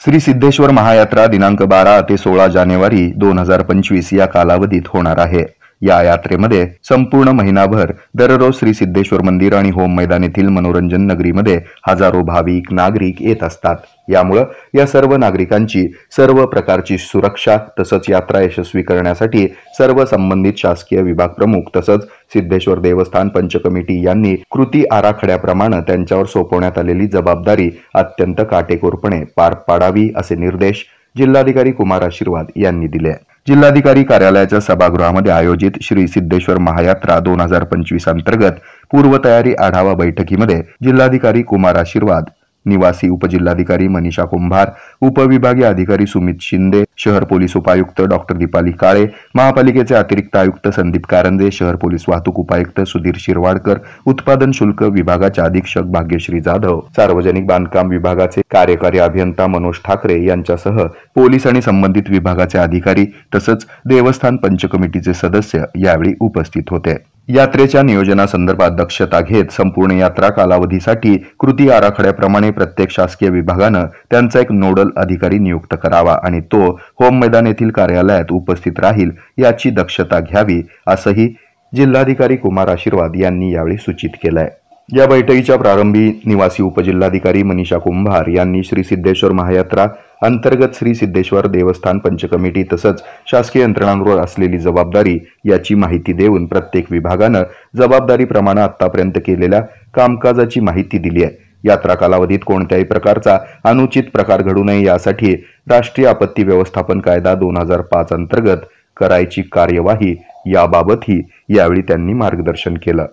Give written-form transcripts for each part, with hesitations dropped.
श्री सिद्धेश्वर महायात्रा दिनांक 12 ते 16 जानेवारी 2025 या कालावधीत होणार आहे। या यात्रेमध्ये संपूर्ण महिनाभर दररोज श्री सिद्धेश्वर मंदिर आणि होम मैदान येथील मनोरंजन नगरीमध्ये हजारो भाविक नागरिक येत असतात। यामुळे या सर्व नागरिकांची सर्व प्रकारची सुरक्षा तसंच यात्रा यशस्वी करण्यासाठी सर्व संबंधित शासकीय विभाग प्रमुख तसंच सिद्धेश्वर देवस्थान पंच कमिटी यांनी कृती आराखड्याप्रमाणे त्यांच्यावर सोपवण्यात आलेली जबाबदारी अत्यंत काटेकोरपणे पार पाडावी असे निर्देश जिल्हाधिकारी कुमार आशीर्वाद यांनी दिले। जिल्हाधिकारी कार्यालयाच्या सभागृहामध्ये आयोजित श्री सिद्धेश्वर महायात्रा 2025 अंतर्गत पूर्वतयारी आढावा बैठकीमध्ये जिल्हाधिकारी कुमार आशीर्वाद, निवासी उपजिल्हाधिकारी मनीषा कुंभार, उपविभागीय अधिकारी सुमित शिंदे, शहर पोलीस उपायुक्त डॉक्टर दीपाली काळे, महापालिकेचे अतिरिक्त आयुक्त संदीप कारंजे, शहर पोलीस वाहतूक उपायुक्त सुधीर शिरवाडकर, उत्पादन शुल्क विभागाचे अधीक्षक भाग्यश्री जाधव, सार्वजनिक बांधकाम विभागाचे कार्यकारी अभियंता मनोज ठाकरे यांच्यासह पोलीस आणि संबंधित विभागाचे अधिकारी तसंच देवस्थान पंच कमिटीचे सदस्य यावेळी उपस्थित होते। यात्रेच्या नियोजनासंदर्भात दक्षता घेत संपूर्ण यात्रा कालावधीसाठी कृती आराखड्याप्रमाणे प्रत्येक शासकीय विभागानं त्यांचा एक नोडल अधिकारी नियुक्त करावा आणि तो होम मैदान येथील कार्यालयात उपस्थित राहील याची दक्षता घ्यावी असंही जिल्हाधिकारी कुमार आशीर्वाद यांनी यावेळी सूचित केलंय। या बैठकीच्या प्रारंभी निवासी उपजिल्हाधिकारी मनीषा कुंभार यांनी श्री सिद्धेश्वर महायात्रा अंतर्गत श्री सिद्धेश्वर देवस्थान पंच कमिटी तसंच शासकीय यंत्रणांवर असलेली जबाबदारी याची माहिती देऊन प्रत्येक विभागानं जबाबदारीप्रमाणे आतापर्यंत केलेल्या कामकाजाची माहिती दिली आहे। यात्रा कालावधीत कोणत्याही प्रकारचा अनुचित प्रकार घडू नये यासाठी राष्ट्रीय आपत्ती व्यवस्थापन कायदा 2005 अंतर्गत करायची कार्यवाही याबाबतही यावेळी त्यांनी मार्गदर्शन केलं।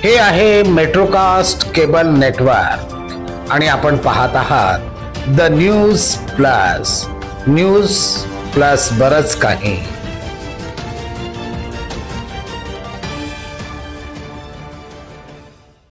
हे आहे मेट्रोकास्ट केबल नेटवर्क आणि आपण पाहत आहात द न्यूज प्लस बरच काही।